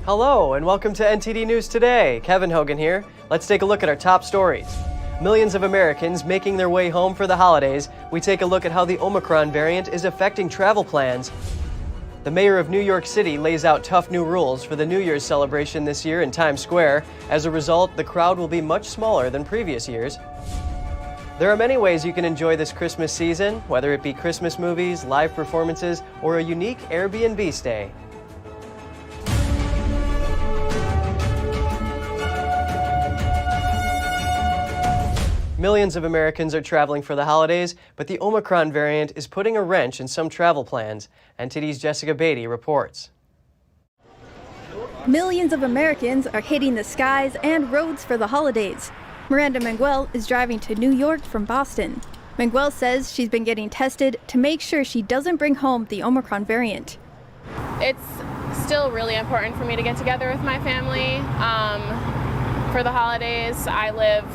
Hello and welcome to NTD News Today. Kevin Hogan here. Let's take a look at our top stories. Millions of Americans making their way home for the holidays. We take a look at how the Omicron variant is affecting travel plans. The mayor of New York City lays out tough new rules for the New Year's celebration this year in Times Square. As a result, the crowd will be much smaller than previous years. There are many ways you can enjoy this Christmas season, whether it be Christmas movies, live performances, or a unique Airbnb stay. Millions of Americans are traveling for the holidays, but the Omicron variant is putting a wrench in some travel plans. NTD's Jessica Beatty reports. Millions of Americans are hitting the skies and roads for the holidays. Miranda Manguel is driving to New York from Boston. Manguel says she's been getting tested to make sure she doesn't bring home the Omicron variant. It's still really important for me to get together with my family. For the holidays, I live,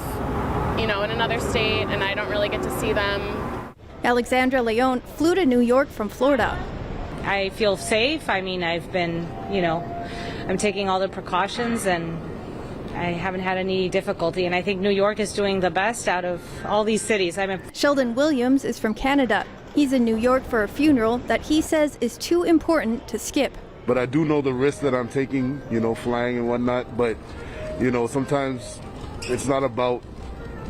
in another state, and I don't really get to see them. Alexandra Leon flew to New York from Florida. I feel safe. I've been, I'm taking all the precautions and I haven't had any difficulty. And I think New York is doing the best out of all these cities. Sheldon Williams is from Canada. He's in New York for a funeral that he says is too important to skip. But I do know the risk that I'm taking, flying and whatnot. But, sometimes it's not about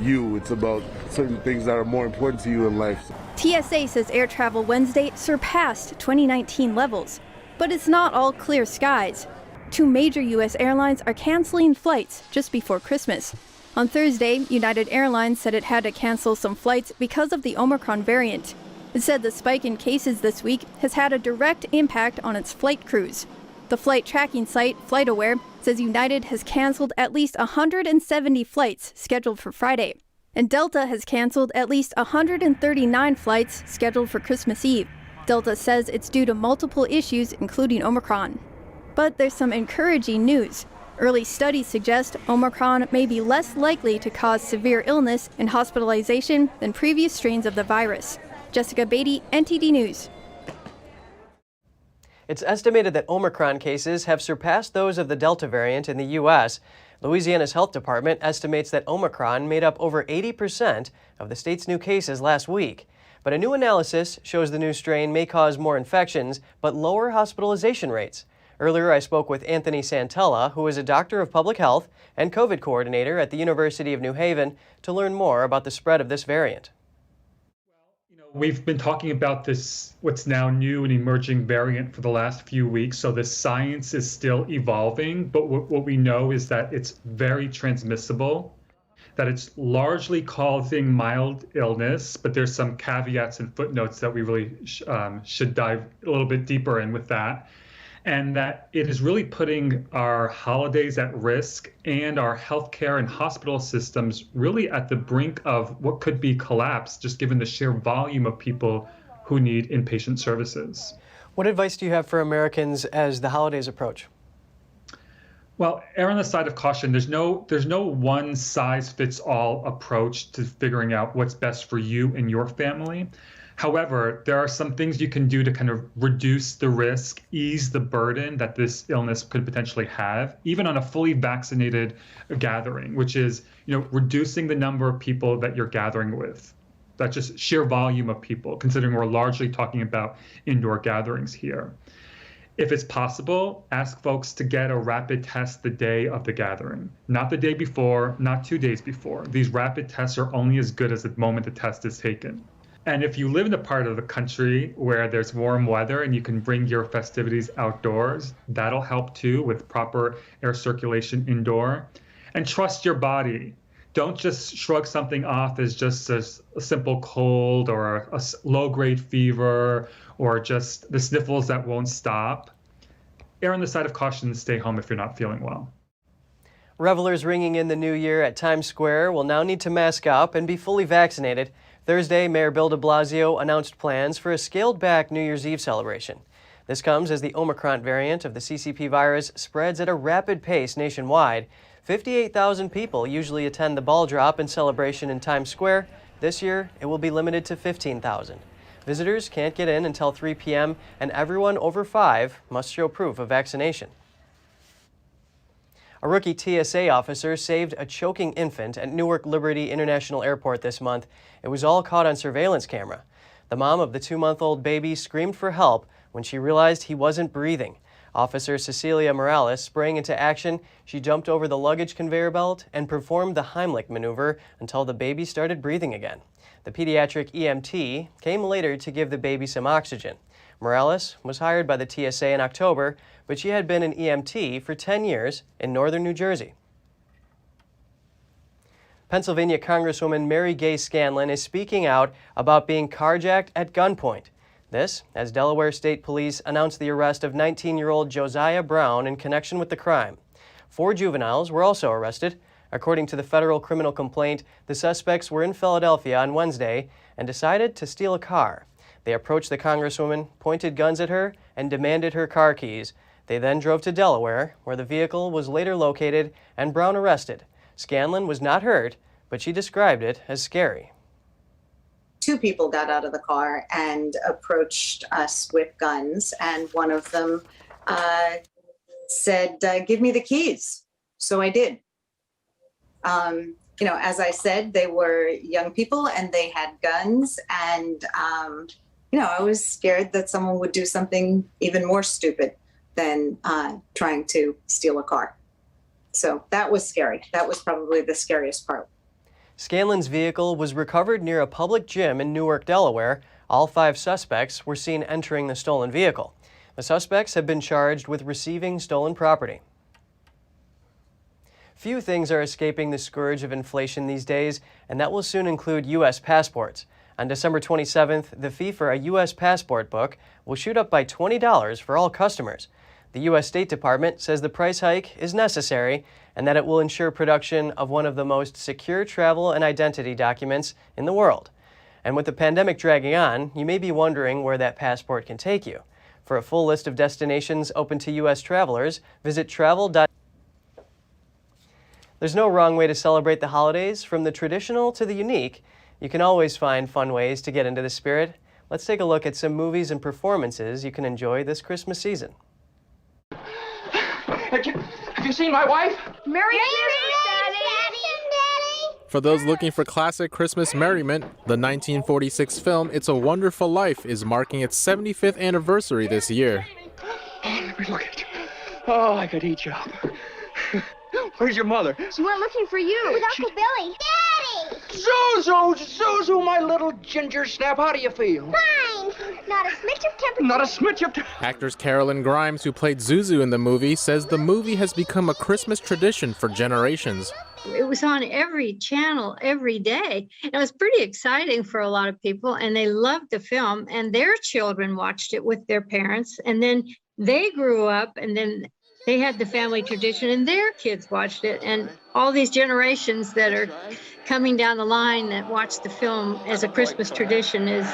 you. It's about certain things that are more important to you in life. TSA says air travel Wednesday surpassed 2019 levels. But it's not all clear skies. 2 major U.S. airlines are canceling flights just before Christmas. On Thursday, United Airlines said it had to cancel some flights because of the Omicron variant. It said the spike in cases this week has had a direct impact on its flight crews. The flight tracking site, FlightAware, says United has canceled at least 170 flights scheduled for Friday. And Delta has canceled at least 139 flights scheduled for Christmas Eve. Delta says it's due to multiple issues, including Omicron. But there's some encouraging news. Early studies suggest Omicron may be less likely to cause severe illness and hospitalization than previous strains of the virus. Jessica Beatty, NTD News. It's estimated that Omicron cases have surpassed those of the Delta variant in the U.S. Louisiana's health department estimates that Omicron made up over 80% of the state's new cases last week. But a new analysis shows the new strain may cause more infections, but lower hospitalization rates. Earlier, I spoke with Anthony Santella, who is a doctor of public health and COVID coordinator at the University of New Haven, to learn more about the spread of this variant. We've been talking about this, what's now new and emerging variant for the last few weeks. So the science is still evolving, but what we know is that it's very transmissible, that it's largely causing mild illness, but there's some caveats and footnotes that we really should dive a little bit deeper in with that. And that it is really putting our holidays at risk and our healthcare and hospital systems really at the brink of what could be collapse, just given the sheer volume of people who need inpatient services. What advice do you have for Americans as the holidays approach? Well, err on the side of caution. There's no one size fits all approach to figuring out what's best for you and your family. However, there are some things you can do to kind of reduce the risk, ease the burden that this illness could potentially have, even on a fully vaccinated gathering, which is, reducing the number of people that you're gathering with. That's just sheer volume of people, considering we're largely talking about indoor gatherings here. If it's possible, ask folks to get a rapid test the day of the gathering, not the day before, not 2 days before. These rapid tests are only as good as the moment the test is taken. And if you live in a part of the country where there's warm weather and you can bring your festivities outdoors, that'll help too with proper air circulation indoor. And trust your body. Don't just shrug something off as just a simple cold or a low-grade fever or just the sniffles that won't stop. Err on the side of caution and stay home if you're not feeling well. Revelers ringing in the new year at Times Square will now need to mask up and be fully vaccinated. Thursday, Mayor Bill de Blasio announced plans for a scaled-back New Year's Eve celebration. This comes as the Omicron variant of the CCP virus spreads at a rapid pace nationwide. 58,000 people usually attend the ball drop and celebration in Times Square. This year, it will be limited to 15,000. Visitors can't get in until 3 p.m., and everyone over 5 must show proof of vaccination. A rookie TSA officer saved a choking infant at Newark Liberty International Airport this month. It was all caught on surveillance camera. The mom of the 2-month-old baby screamed for help when she realized he wasn't breathing. Officer Cecilia Morales sprang into action. She jumped over the luggage conveyor belt and performed the Heimlich maneuver until the baby started breathing again. The pediatric EMT came later to give the baby some oxygen. Morales was hired by the TSA in October, but she had been an EMT for 10 years in northern New Jersey. Pennsylvania Congresswoman Mary Gay Scanlon is speaking out about being carjacked at gunpoint. This, as Delaware State Police announced the arrest of 19-year-old Josiah Brown in connection with the crime. 4 juveniles were also arrested. According to the federal criminal complaint, the suspects were in Philadelphia on Wednesday and decided to steal a car. They approached the Congresswoman, pointed guns at her, and demanded her car keys. They then drove to Delaware, where the vehicle was later located and Brown arrested. Scanlon was not hurt, but she described it as scary. 2 people got out of the car and approached us with guns, and one of them said, "Give me the keys." So I did. As I said, they were young people and they had guns, and I was scared that someone would do something even more stupid than trying to steal a car. So that was scary. That was probably the scariest part. Scanlon's vehicle was recovered near a public gym in Newark, Delaware. All 5 suspects were seen entering the stolen vehicle. The suspects have been charged with receiving stolen property. Few things are escaping the scourge of inflation these days, and that will soon include U.S. passports. On December 27th, the fee for a U.S. passport book will shoot up by $20 for all customers. The U.S. State Department says the price hike is necessary and that it will ensure production of one of the most secure travel and identity documents in the world. And with the pandemic dragging on, you may be wondering where that passport can take you. For a full list of destinations open to U.S. travelers, visit travel. There's no wrong way to celebrate the holidays. From the traditional to the unique, you can always find fun ways to get into the spirit. Let's take a look at some movies and performances you can enjoy this Christmas season. Have you seen my wife? Merry Christmas, Daddy! For those looking for classic Christmas merriment, the 1946 film It's a Wonderful Life is marking its 75th anniversary this year. Oh, let me look at you. Oh, I could eat you up. Where's your mother? She went looking for you. With Uncle Billy. Daddy! Zuzu, my little ginger snap, how do you feel? Fine. Not a smidge of temperature. Not a smidge of Actress Carolyn Grimes, who played Zuzu in the movie, says the movie has become a Christmas tradition for generations. It was on every channel every day. It was pretty exciting for a lot of people, and they loved the film, and their children watched it with their parents, and then they grew up, and then they had the family tradition, and their kids watched it, and all these generations that are coming down the line that watch the film as a Christmas tradition is...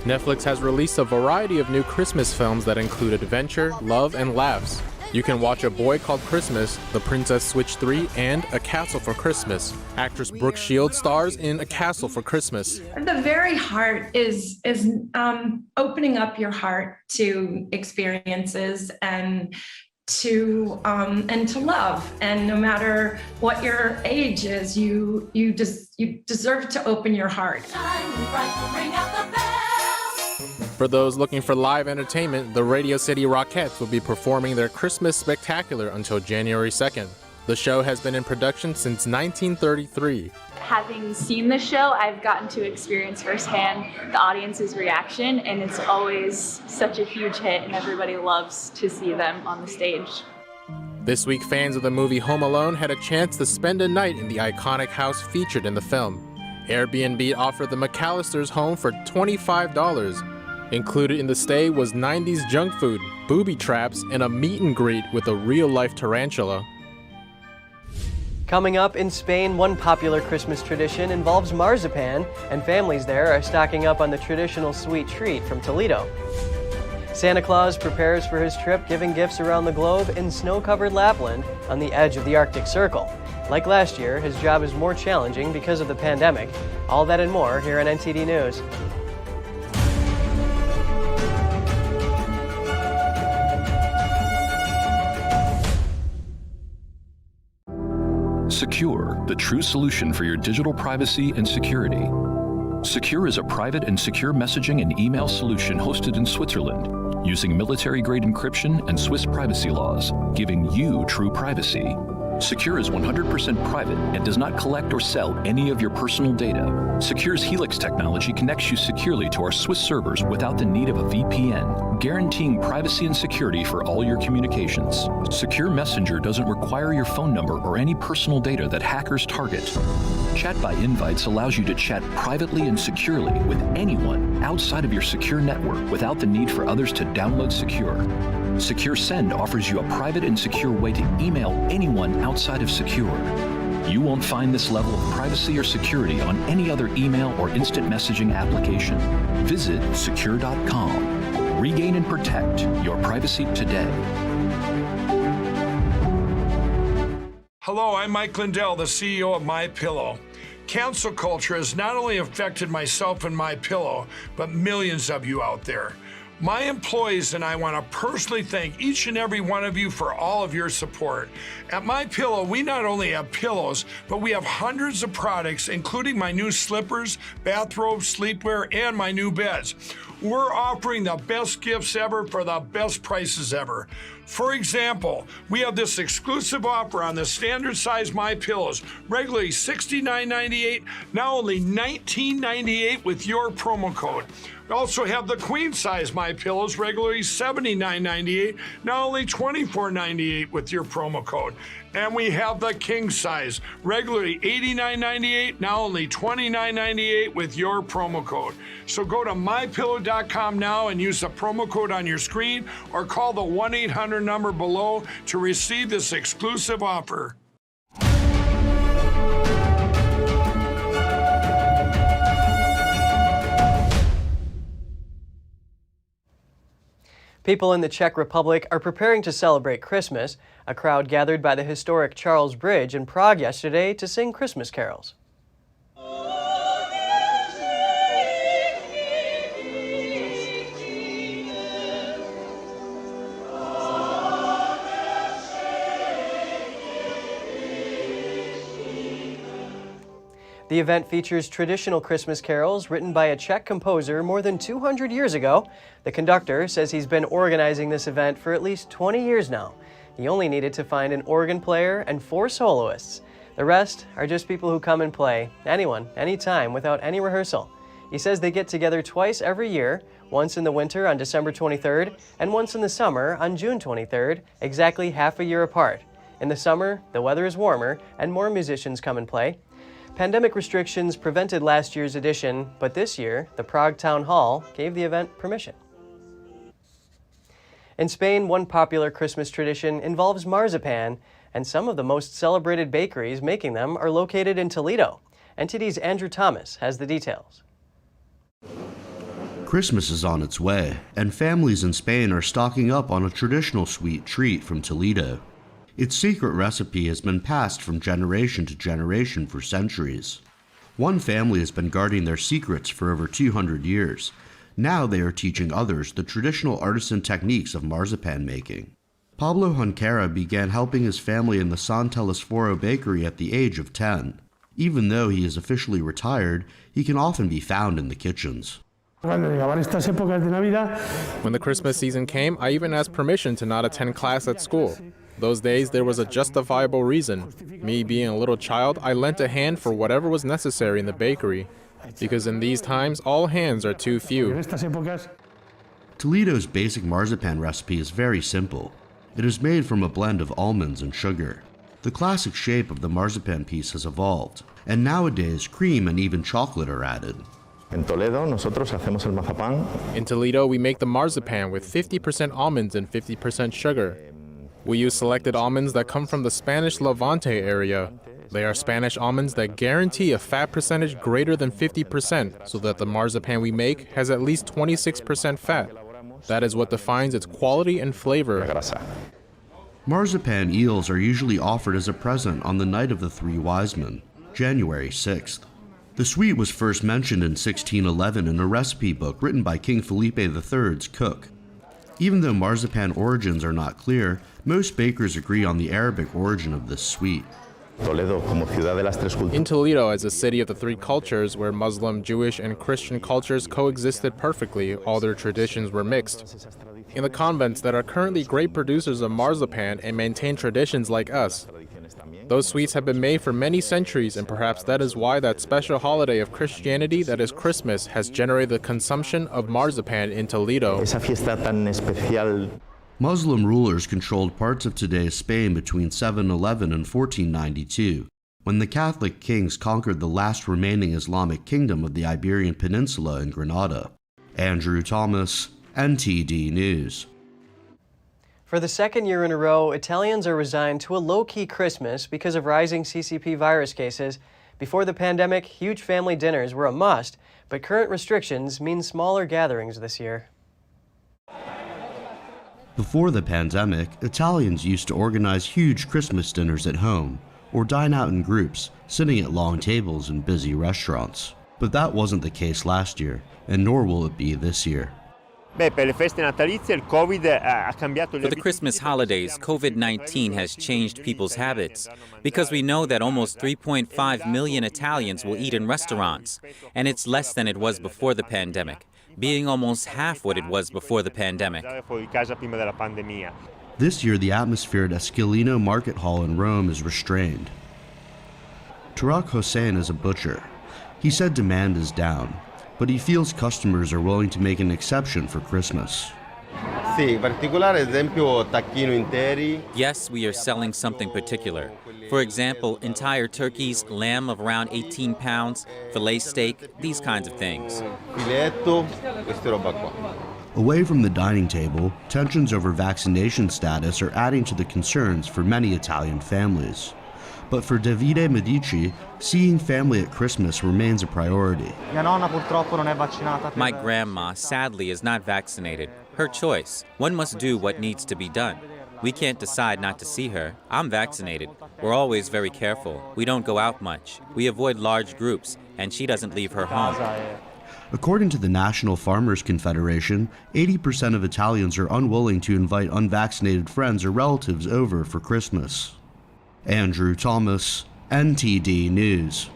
Netflix has released a variety of new Christmas films that include adventure, love, and laughs. You can watch A Boy Called Christmas, The Princess Switch 3, and A Castle for Christmas. Actress Brooke Shields stars in A Castle for Christmas. The very heart is opening up your heart to experiences and to love. And no matter what your age is, you deserve to open your heart. For those looking for live entertainment, the Radio City Rockettes will be performing their Christmas Spectacular until January 2nd. The show has been in production since 1933. Having seen the show, I've gotten to experience firsthand the audience's reaction, and it's always such a huge hit, and everybody loves to see them on the stage. This week, fans of the movie Home Alone had a chance to spend a night in the iconic house featured in the film. Airbnb offered the McAllisters home for $25. Included in the stay was 90s junk food, booby traps, and a meet and greet with a real-life tarantula. Coming up in Spain, one popular Christmas tradition involves marzipan, and families there are stocking up on the traditional sweet treat from Toledo. Santa Claus prepares for his trip, giving gifts around the globe in snow-covered Lapland on the edge of the Arctic Circle. Like last year, his job is more challenging because of the pandemic. All that and more here on NTD News. Secure, the true solution for your digital privacy and security. Secure is a private and secure messaging and email solution hosted in Switzerland, using military-grade encryption and Swiss privacy laws, giving you true privacy. Secure is 100% private and does not collect or sell any of your personal data. Secure's Helix technology connects you securely to our Swiss servers without the need of a VPN, guaranteeing privacy and security for all your communications. Secure Messenger doesn't require your phone number or any personal data that hackers target. Chat by Invites allows you to chat privately and securely with anyone outside of your secure network without the need for others to download Secure. Secure Send offers you a private and secure way to email anyone outside of Secure. You won't find this level of privacy or security on any other email or instant messaging application. Visit secure.com. Regain and protect your privacy today. Hello, I'm Mike Lindell, the CEO of MyPillow. Cancel culture has not only affected myself and MyPillow, but millions of you out there. My employees and I want to personally thank each and every one of you for all of your support. At MyPillow, we not only have pillows, but we have hundreds of products, including my new slippers, bathrobes, sleepwear, and my new beds. We're offering the best gifts ever for the best prices ever. For example, we have this exclusive offer on the standard size MyPillows, regularly $69.98, now only $19.98 with your promo code. We also have the queen size MyPillows, regularly $79.98, now only $24.98 with your promo code. And we have the king size, regularly $89.98, now only $29.98 with your promo code. So go to mypillow.com now and use the promo code on your screen or call the 1-800 number below to receive this exclusive offer. People in the Czech Republic are preparing to celebrate Christmas. A crowd gathered by the historic Charles Bridge in Prague yesterday to sing Christmas carols. The event features traditional Christmas carols written by a Czech composer more than 200 years ago. The conductor says he's been organizing this event for at least 20 years now. He only needed to find an organ player and 4 soloists. The rest are just people who come and play, anyone, anytime, without any rehearsal. He says they get together twice every year, once in the winter on December 23rd and once in the summer on June 23rd, exactly half a year apart. In the summer, the weather is warmer and more musicians come and play. Pandemic restrictions prevented last year's edition, but this year, the Prague Town Hall gave the event permission. In Spain, one popular Christmas tradition involves marzipan, and some of the most celebrated bakeries making them are located in Toledo. NTD's Andrew Thomas has the details. Christmas is on its way, and families in Spain are stocking up on a traditional sweet treat from Toledo. Its secret recipe has been passed from generation to generation for centuries. One family has been guarding their secrets for over 200 years. Now they are teaching others the traditional artisan techniques of marzipan making. Pablo Junquera began helping his family in the San Telesforo bakery at the age of 10. Even though he is officially retired, he can often be found in the kitchens. When the Christmas season came, I even asked permission to not attend class at school. Those days, there was a justifiable reason. Me being a little child, I lent a hand for whatever was necessary in the bakery, because in these times, all hands are too few. Toledo's basic marzipan recipe is very simple. It is made from a blend of almonds and sugar. The classic shape of the marzipan piece has evolved, and nowadays cream and even chocolate are added. In Toledo, we make the marzipan with 50% almonds and 50% sugar. We use selected almonds that come from the Spanish Levante area. They are Spanish almonds that guarantee a fat percentage greater than 50%, so that the marzipan we make has at least 26% fat. That is what defines its quality and flavor. Marzipan eels are usually offered as a present on the night of the Three Wise Men, January 6th. The sweet was first mentioned in 1611 in a recipe book written by King Felipe III's cook. Even though marzipan origins are not clear, most bakers agree on the Arabic origin of this sweet. In Toledo, as a city of the three cultures where Muslim, Jewish, and Christian cultures coexisted perfectly, all their traditions were mixed. In the convents that are currently great producers of marzipan and maintain traditions like us. Those sweets have been made for many centuries, and perhaps that is why that special holiday of Christianity that is Christmas has generated the consumption of marzipan in Toledo. Muslim rulers controlled parts of today's Spain between 711 and 1492, when the Catholic kings conquered the last remaining Islamic kingdom of the Iberian Peninsula in Granada. Andrew Thomas, NTD News. For the second year in a row, Italians are resigned to a low-key Christmas because of rising CCP virus cases. Before the pandemic, huge family dinners were a must, but current restrictions mean smaller gatherings this year. Before the pandemic, Italians used to organize huge Christmas dinners at home or dine out in groups, sitting at long tables in busy restaurants. But that wasn't the case last year, and nor will it be this year. For the Christmas holidays, COVID-19 has changed people's habits because we know that almost 3.5 million Italians will eat in restaurants, and it's less than it was before the pandemic, being almost half what it was before the pandemic. This year, the atmosphere at Esquilino Market Hall in Rome is restrained. Tarak Hossein is a butcher. He said demand is down, but he feels customers are willing to make an exception for Christmas. Yes, we are selling something particular. For example, entire turkeys, lamb of around 18 pounds, filet steak, these kinds of things. Away from the dining table, tensions over vaccination status are adding to the concerns for many Italian families. But for Davide Medici, seeing family at Christmas remains a priority. My grandma, sadly, is not vaccinated. Her choice. One must do what needs to be done. We can't decide not to see her. I'm vaccinated. We're always very careful. We don't go out much. We avoid large groups, and she doesn't leave her home. According to the National Farmers Confederation, 80% of Italians are unwilling to invite unvaccinated friends or relatives over for Christmas. Andrew Thomas, NTD News.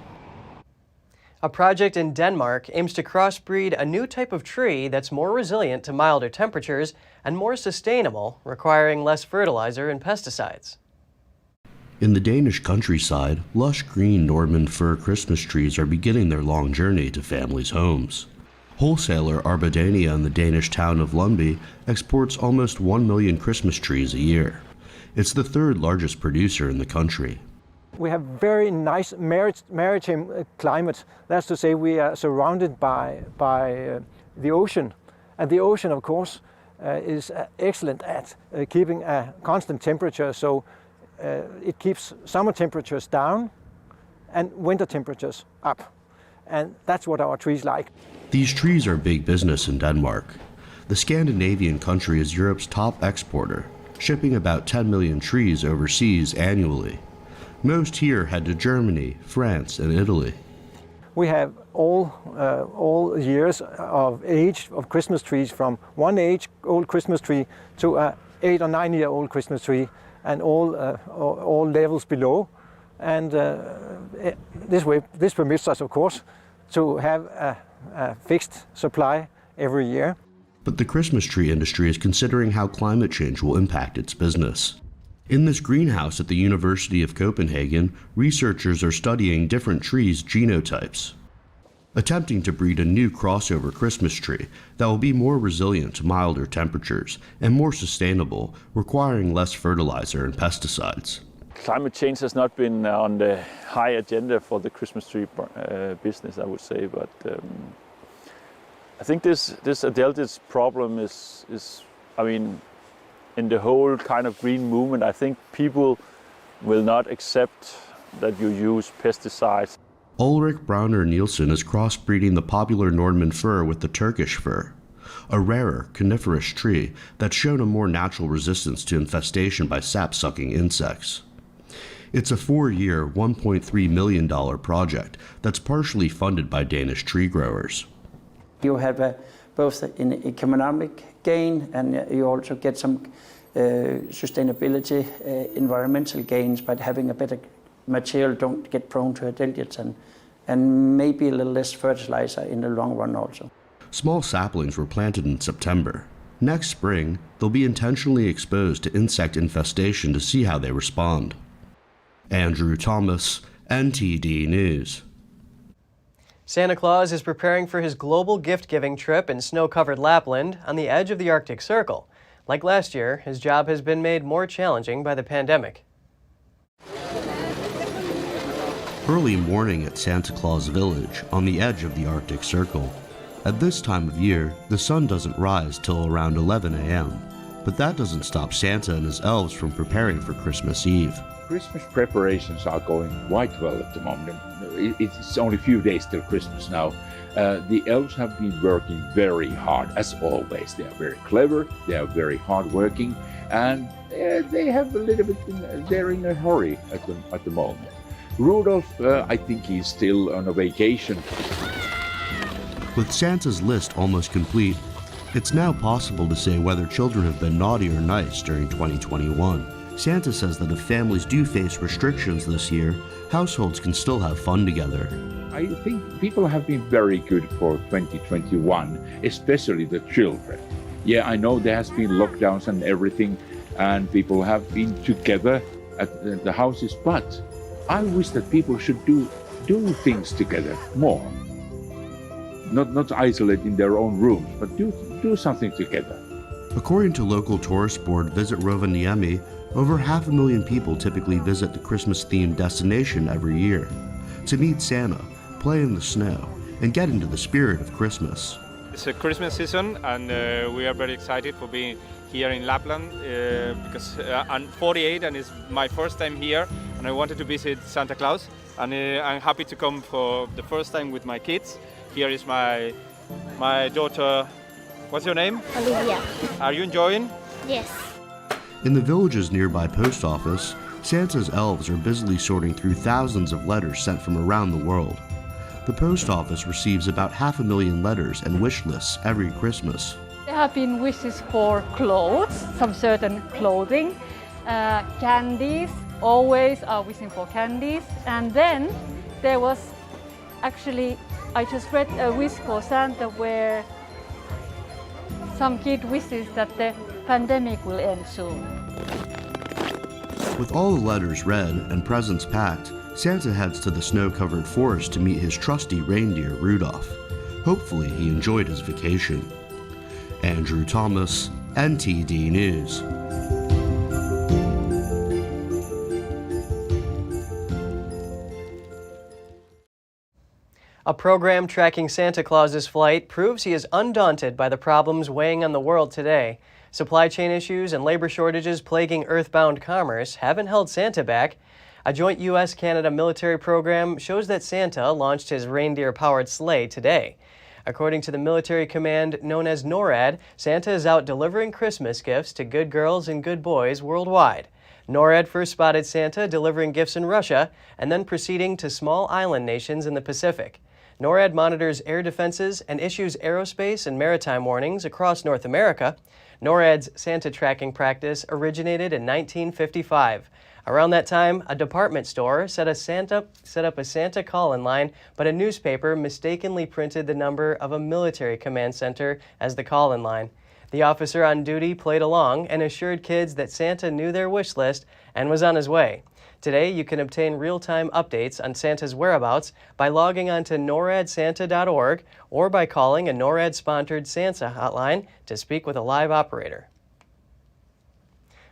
A project in Denmark aims to crossbreed a new type of tree that's more resilient to milder temperatures and more sustainable, requiring less fertilizer and pesticides. In the Danish countryside, lush green Norman fir Christmas trees are beginning their long journey to families' homes. Wholesaler Arbadania in the Danish town of Lundby exports almost 1 million Christmas trees a year. It's the third largest producer in the country. We have very nice maritime climate. That's to say, we are surrounded by the ocean. And the ocean, of course, is excellent at keeping a constant temperature. So it keeps summer temperatures down and winter temperatures up. And that's what our trees like. These trees are big business in Denmark. The Scandinavian country is Europe's top exporter, shipping about 10 million trees overseas annually. Most here head to Germany, France, and Italy. We have all years of age of Christmas trees, from 1 age old Christmas tree to a 8 or 9 year old Christmas tree, and all levels below. And this permits us, of course, to have a fixed supply every year. But the Christmas tree industry is considering how climate change will impact its business. In this greenhouse at the University of Copenhagen, researchers are studying different trees' genotypes, attempting to breed a new crossover Christmas tree that will be more resilient to milder temperatures and more sustainable, requiring less fertilizer and pesticides. Climate change has not been on the high agenda for the Christmas tree business, I would say, but I think this adulterated problem is, I mean, in the whole kind of green movement, I think people will not accept that you use pesticides. Ulrich Brauner Nielsen is crossbreeding the popular Norman fir with the Turkish fir, a rarer coniferous tree that's shown a more natural resistance to infestation by sap-sucking insects. It's a 4-year, $1.3 million project that's partially funded by Danish tree growers. You have both an economic gain, and you also get some sustainability, environmental gains by having a better material don't get prone to dentiates and maybe a little less fertilizer in the long run also. Small saplings were planted in September. Next spring, they'll be intentionally exposed to insect infestation to see how they respond. Andrew Thomas, NTD News. Santa Claus is preparing for his global gift-giving trip in snow-covered Lapland on the edge of the Arctic Circle. Like last year, his job has been made more challenging by the pandemic. Early morning at Santa Claus Village on the edge of the Arctic Circle. At this time of year, the sun doesn't rise till around 11 a.m., but that doesn't stop Santa and his elves from preparing for Christmas Eve. Christmas preparations are going quite well at the moment. It's only a few days till Christmas now. The elves have been working very hard, as always. They are very clever, they are very hardworking, and they have a little bit, they're in a hurry at the moment. Rudolph, I think he's still on a vacation. With Santa's list almost complete, it's now possible to say whether children have been naughty or nice during 2021. Santa says that if families do face restrictions this year, households can still have fun together. I think people have been very good for 2021, especially the children. Yeah, I know there has been lockdowns and everything, and people have been together at the houses, but I wish that people should do things together more. Not isolate in their own rooms, but do something together. According to local tourist board Visit Rovaniemi, over 500,000 people typically visit the Christmas-themed destination every year to meet Santa, play in the snow, and get into the spirit of Christmas. It's a Christmas season, and we are very excited for being here in Lapland because I'm 48 and it's my first time here, and I wanted to visit Santa Claus, and I'm happy to come for the first time with my kids. Here is my daughter. What's your name? Olivia. Are you enjoying? Yes. In the village's nearby post office, Santa's elves are busily sorting through thousands of letters sent from around the world. The post office receives about 500,000 letters and wish lists every Christmas. There have been wishes for clothes, some certain clothing, candies, always are wishing for candies. And then there was actually, I just read a wish for Santa where some kid wishes that the pandemic will end soon. With all the letters read and presents packed, Santa heads to the snow-covered forest to meet his trusty reindeer, Rudolph. Hopefully he enjoyed his vacation. Andrew Thomas, NTD News. A program tracking Santa Claus's flight proves he is undaunted by the problems weighing on the world today. Supply chain issues and labor shortages plaguing earthbound commerce haven't held Santa back. A joint U.S.-Canada military program shows that Santa launched his reindeer-powered sleigh today. According to the military command known as NORAD, Santa is out delivering Christmas gifts to good girls and good boys worldwide. NORAD first spotted Santa delivering gifts in Russia and then proceeding to small island nations in the Pacific. NORAD monitors air defenses and issues aerospace and maritime warnings across North America. NORAD's Santa tracking practice originated in 1955. Around that time, a department store set up a Santa call-in line, but a newspaper mistakenly printed the number of a military command center as the call-in line. The officer on duty played along and assured kids that Santa knew their wish list and was on his way. Today, you can obtain real-time updates on Santa's whereabouts by logging on to noradsanta.org or by calling a NORAD-sponsored Santa hotline to speak with a live operator.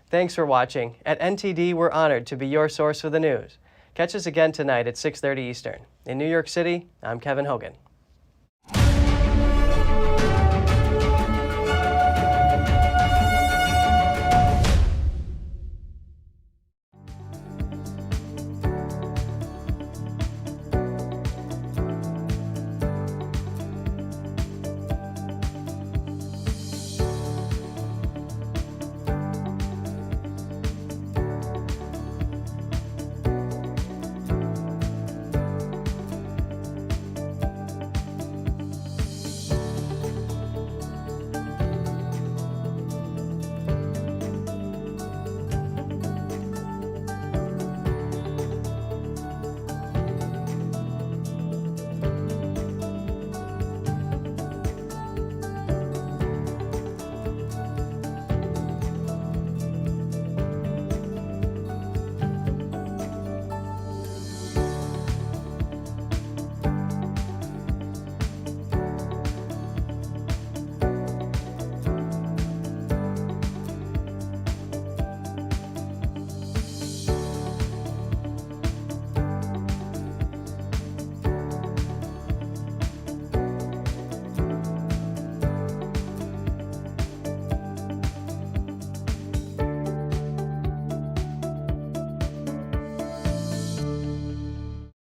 Thanks for watching. At NTD, we're honored to be your source for the news. Catch us again tonight at 6:30 Eastern. In New York City, I'm Kevin Hogan.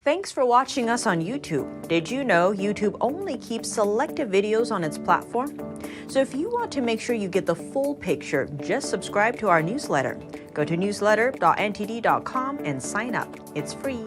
Thanks for watching us on YouTube. Did you know YouTube only keeps selected videos on its platform? So if you want to make sure you get the full picture, just subscribe to our newsletter. Go to newsletter.ntd.com and sign up. It's free.